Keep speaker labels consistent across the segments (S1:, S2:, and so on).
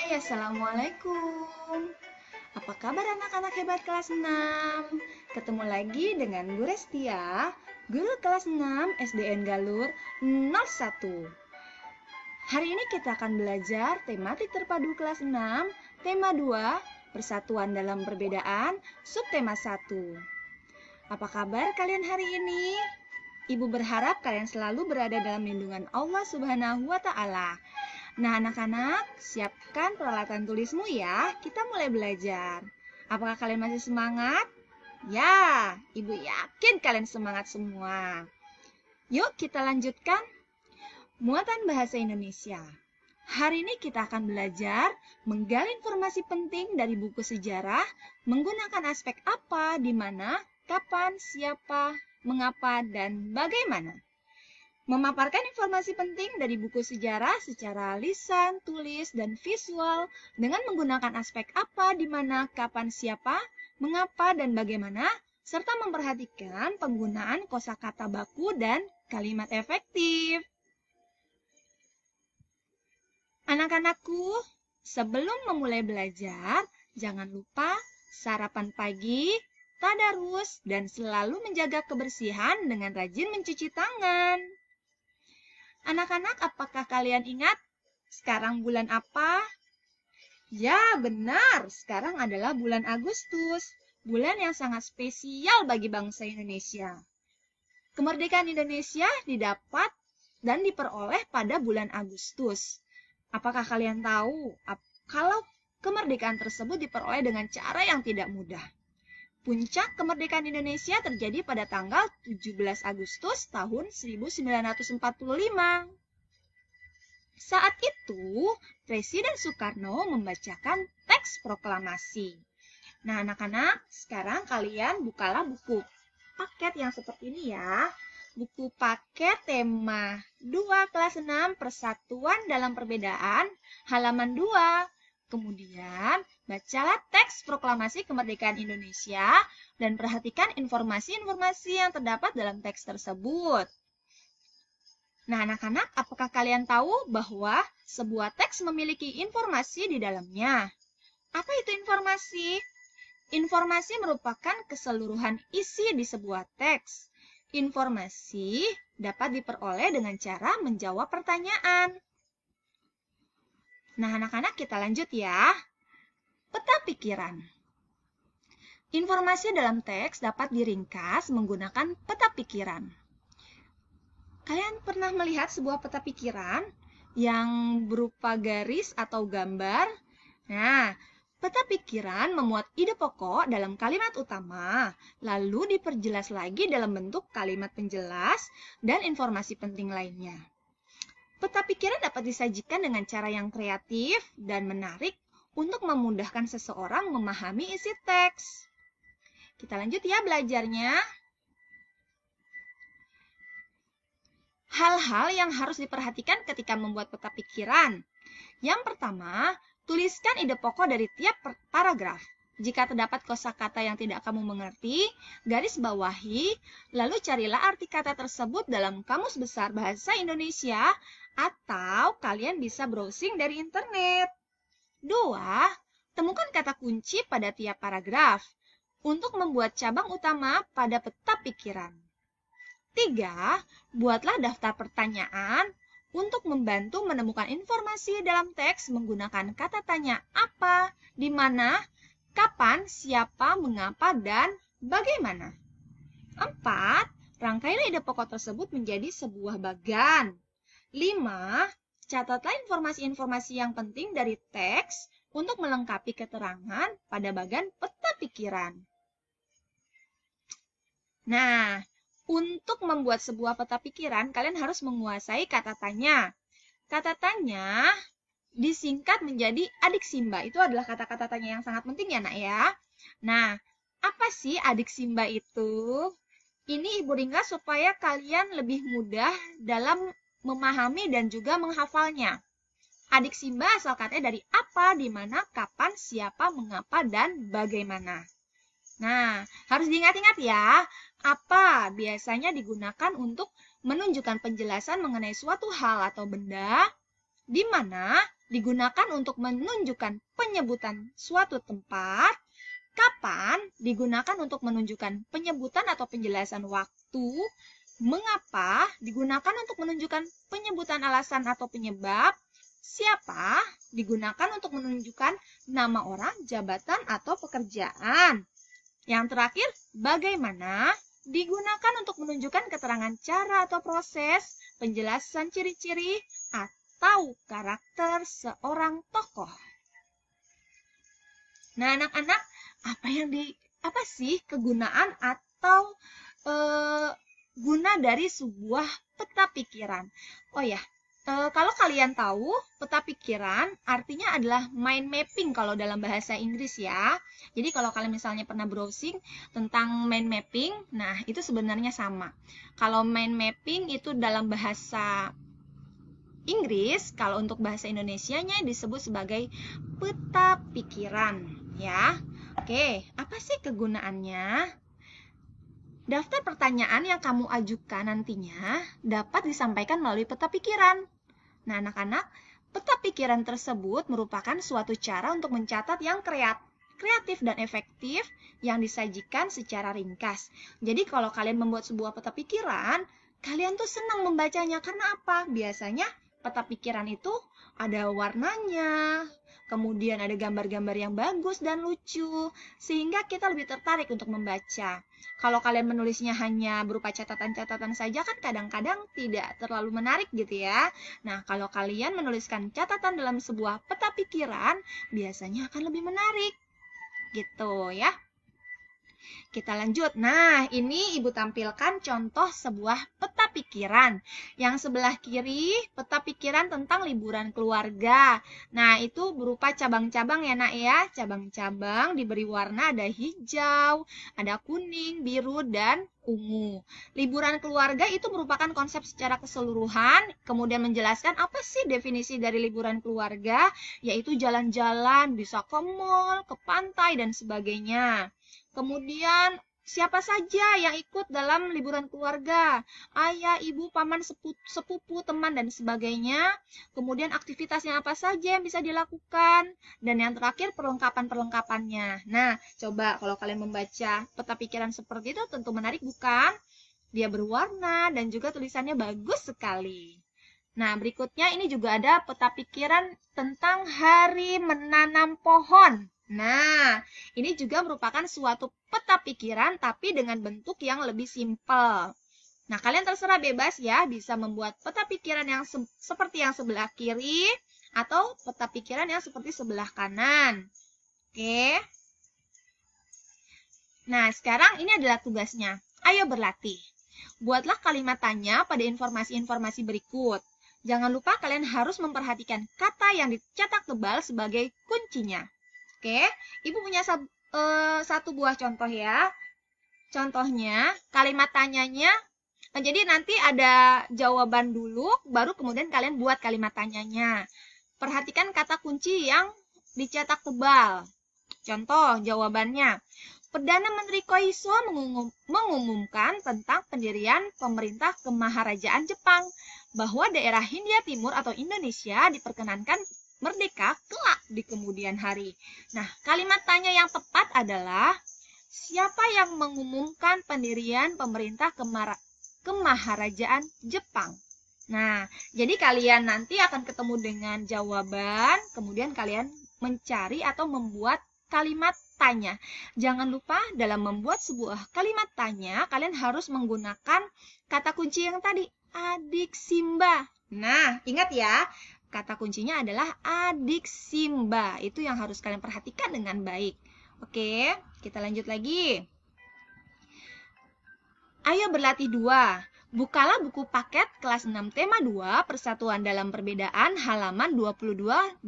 S1: Hai, Assalamualaikum. Apa kabar anak-anak hebat kelas 6? Ketemu lagi dengan Bu Restia, guru kelas 6 SDN Galur 01. Hari ini kita akan belajar tematik terpadu kelas 6, tema 2, persatuan dalam perbedaan, subtema 1. Apa kabar kalian hari ini? Ibu berharap kalian selalu berada dalam lindungan Allah Subhanahu wa Ta'ala. Nah, anak-anak, siapkan peralatan tulismu ya. Kita mulai belajar. Apakah kalian masih semangat? Ya, Ibu yakin kalian semangat semua. Yuk, kita lanjutkan. Muatan bahasa Indonesia. Hari ini kita akan belajar menggali informasi penting dari buku sejarah menggunakan aspek apa, di mana, kapan, siapa, mengapa, dan bagaimana. Memaparkan informasi penting dari buku sejarah secara lisan, tulis, dan visual dengan menggunakan aspek apa, di mana, kapan, siapa, mengapa, dan bagaimana, serta memperhatikan penggunaan kosakata baku dan kalimat efektif. Anak-anakku, sebelum memulai belajar, jangan lupa sarapan pagi, tadarus, dan selalu menjaga kebersihan dengan rajin mencuci tangan. Anak-anak, apakah kalian ingat sekarang bulan apa? Ya, benar. Sekarang adalah bulan Agustus, bulan yang sangat spesial bagi bangsa Indonesia. Kemerdekaan Indonesia didapat dan diperoleh pada bulan Agustus. Apakah kalian tahu kalau kemerdekaan tersebut diperoleh dengan cara yang tidak mudah? Puncak kemerdekaan Indonesia terjadi pada tanggal 17 Agustus tahun 1945. Saat itu, Presiden Soekarno membacakan teks proklamasi. Nah, anak-anak, sekarang kalian bukalah buku paket yang seperti ini ya. Buku paket tema 2 kelas 6 Persatuan dalam Perbedaan, halaman 2. Kemudian, bacalah teks proklamasi kemerdekaan Indonesia dan perhatikan informasi-informasi yang terdapat dalam teks tersebut. Nah, anak-anak, apakah kalian tahu bahwa sebuah teks memiliki informasi di dalamnya? Apa itu informasi? Informasi merupakan keseluruhan isi di sebuah teks. Informasi dapat diperoleh dengan cara menjawab pertanyaan. Nah, anak-anak, kita lanjut ya. Peta pikiran. Informasi dalam teks dapat diringkas menggunakan peta pikiran. Kalian pernah melihat sebuah peta pikiran yang berupa garis atau gambar? Nah, peta pikiran memuat ide pokok dalam kalimat utama, lalu diperjelas lagi dalam bentuk kalimat penjelas dan informasi penting lainnya. Peta pikiran dapat disajikan dengan cara yang kreatif dan menarik untuk memudahkan seseorang memahami isi teks. Kita lanjut ya belajarnya. Hal-hal yang harus diperhatikan ketika membuat peta pikiran. Yang pertama, tuliskan ide pokok dari tiap paragraf. Jika terdapat kosakata yang tidak kamu mengerti, garis bawahi, lalu carilah arti kata tersebut dalam Kamus Besar Bahasa Indonesia atau kalian bisa browsing dari internet. 2. Temukan kata kunci pada tiap paragraf untuk membuat cabang utama pada peta pikiran. 3. Buatlah daftar pertanyaan untuk membantu menemukan informasi dalam teks menggunakan kata tanya apa, di mana, kapan, siapa, mengapa, dan bagaimana. 4. Rangkailah ide pokok tersebut menjadi sebuah bagan. 5. Catatlah informasi-informasi yang penting dari teks untuk melengkapi keterangan pada bagan peta pikiran. Nah, untuk membuat sebuah peta pikiran, kalian harus menguasai kata tanya. Kata tanya disingkat menjadi adik Simba. Itu adalah kata-kata tanya yang sangat penting ya, Nak ya. Nah, apa sih adik Simba itu? Ini Ibu ringkas supaya kalian lebih mudah dalam memahami dan juga menghafalnya. Adik Simba asal katanya dari apa, di mana, kapan, siapa, mengapa, dan bagaimana. Nah, harus diingat-ingat ya. Apa biasanya digunakan untuk menunjukkan penjelasan mengenai suatu hal atau benda, di mana, digunakan untuk menunjukkan penyebutan suatu tempat. Kapan digunakan untuk menunjukkan penyebutan atau penjelasan waktu. Mengapa digunakan untuk menunjukkan penyebutan alasan atau penyebab. Siapa digunakan untuk menunjukkan nama orang, jabatan, atau pekerjaan. Yang terakhir, bagaimana digunakan untuk menunjukkan keterangan cara atau proses, penjelasan ciri-ciri, atau karakter seorang tokoh. Nah, anak-anak, apa sih kegunaan atau guna dari sebuah peta pikiran? Oh ya, kalau kalian tahu, peta pikiran artinya adalah mind mapping kalau dalam bahasa Inggris ya. Jadi kalau kalian misalnya pernah browsing tentang mind mapping, nah itu sebenarnya sama. Kalau mind mapping itu dalam bahasa Inggris, kalau untuk bahasa Indonesianya disebut sebagai peta pikiran ya. Oke, apa sih kegunaannya? Daftar pertanyaan yang kamu ajukan nantinya dapat disampaikan melalui peta pikiran. Nah, anak-anak, peta pikiran tersebut merupakan suatu cara untuk mencatat yang kreatif dan efektif yang disajikan secara ringkas. Jadi kalau kalian membuat sebuah peta pikiran, kalian tuh senang membacanya. Karena apa? Biasanya peta pikiran itu ada warnanya, kemudian ada gambar-gambar yang bagus dan lucu, sehingga kita lebih tertarik untuk membaca. Kalau kalian menulisnya hanya berupa catatan-catatan saja kan kadang-kadang tidak terlalu menarik gitu ya. Nah, kalau kalian menuliskan catatan dalam sebuah peta pikiran, biasanya akan lebih menarik. Gitu ya. Kita lanjut. Nah, ini Ibu tampilkan contoh sebuah peta pikiran. Yang sebelah kiri, peta pikiran tentang liburan keluarga. Nah, itu berupa cabang-cabang ya, Nak ya. Cabang-cabang diberi warna ada hijau, ada kuning, biru, dan ungu. Liburan keluarga itu merupakan konsep secara keseluruhan, kemudian menjelaskan apa sih definisi dari liburan keluarga, yaitu jalan-jalan, bisa ke mall, ke pantai, dan sebagainya. Kemudian, siapa saja yang ikut dalam liburan keluarga? Ayah, ibu, paman, sepupu, teman, dan sebagainya. Kemudian, aktivitasnya apa saja yang bisa dilakukan? Dan yang terakhir, perlengkapan-perlengkapannya. Nah, coba kalau kalian membaca peta pikiran seperti itu, tentu menarik bukan? Dia berwarna dan juga tulisannya bagus sekali. Nah, berikutnya ini juga ada peta pikiran tentang hari menanam pohon. Nah, ini juga merupakan suatu peta pikiran tapi dengan bentuk yang lebih simpel. Nah, kalian terserah bebas ya, bisa membuat peta pikiran yang seperti yang sebelah kiri atau peta pikiran yang seperti sebelah kanan. Oke. Nah, sekarang ini adalah tugasnya. Ayo berlatih. Buatlah kalimat tanya pada informasi-informasi berikut. Jangan lupa kalian harus memperhatikan kata yang dicetak tebal sebagai kuncinya. Oke, Ibu punya satu buah contoh ya. Contohnya, kalimat tanyanya, jadi nanti ada jawaban dulu, baru kemudian kalian buat kalimat tanyanya. Perhatikan kata kunci yang dicetak tebal. Contoh jawabannya, Perdana Menteri Koiso mengumumkan tentang pendirian pemerintah kemaharajaan Jepang, bahwa daerah Hindia Timur atau Indonesia diperkenankan merdeka kelak di kemudian hari. Nah, kalimat tanya yang tepat adalah, siapa yang mengumumkan pendirian pemerintah kemaharajaan Jepang? Nah, jadi kalian nanti akan ketemu dengan jawaban, kemudian kalian mencari atau membuat kalimat tanya. Jangan lupa dalam membuat sebuah kalimat tanya, kalian harus menggunakan kata kunci yang tadi, adik Simba. Nah, ingat ya, kata kuncinya adalah adik Simba. Itu yang harus kalian perhatikan dengan baik. Oke, kita lanjut lagi. Ayo berlatih 2. Bukalah buku paket kelas 6 tema 2, Persatuan dalam Perbedaan, halaman 22-23.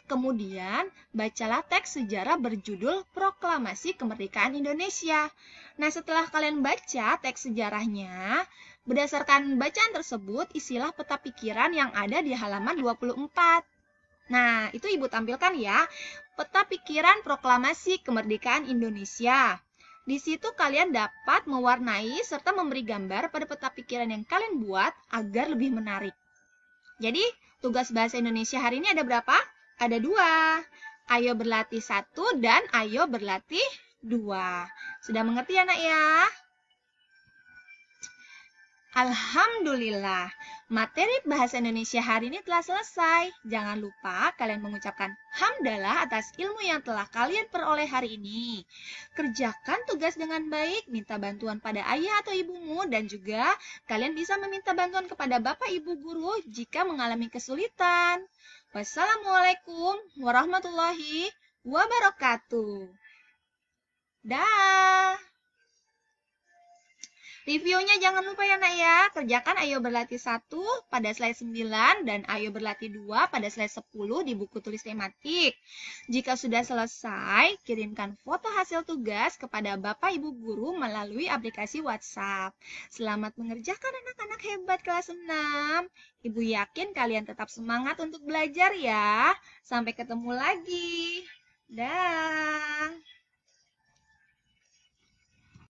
S1: Kemudian, bacalah teks sejarah berjudul Proklamasi Kemerdekaan Indonesia. Nah, setelah kalian baca teks sejarahnya, berdasarkan bacaan tersebut, isilah peta pikiran yang ada di halaman 24. Nah, itu Ibu tampilkan ya, peta pikiran Proklamasi Kemerdekaan Indonesia. Di situ kalian dapat mewarnai serta memberi gambar pada peta pikiran yang kalian buat agar lebih menarik. Jadi, Tugas bahasa Indonesia hari ini ada berapa? Ada 2. Ayo berlatih 1 dan ayo berlatih 2. Sudah mengerti ya, Nak ya? Alhamdulillah, materi bahasa Indonesia hari ini telah selesai. Jangan lupa kalian mengucapkan hamdalah atas ilmu yang telah kalian peroleh hari ini. Kerjakan tugas dengan baik, minta bantuan pada ayah atau ibumu, dan juga kalian bisa meminta bantuan kepada bapak ibu guru jika mengalami kesulitan. Wassalamualaikum warahmatullahi wabarakatuh. Dah. Reviewnya jangan lupa ya, Nak ya. Kerjakan ayo berlatih 1 pada slide 9 dan ayo berlatih 2 pada slide 10 di buku tulis tematik. Jika sudah selesai, kirimkan foto hasil tugas kepada Bapak Ibu Guru melalui aplikasi WhatsApp. Selamat mengerjakan anak-anak hebat kelas 6. Ibu yakin kalian tetap semangat untuk belajar ya. Sampai ketemu lagi. Dah.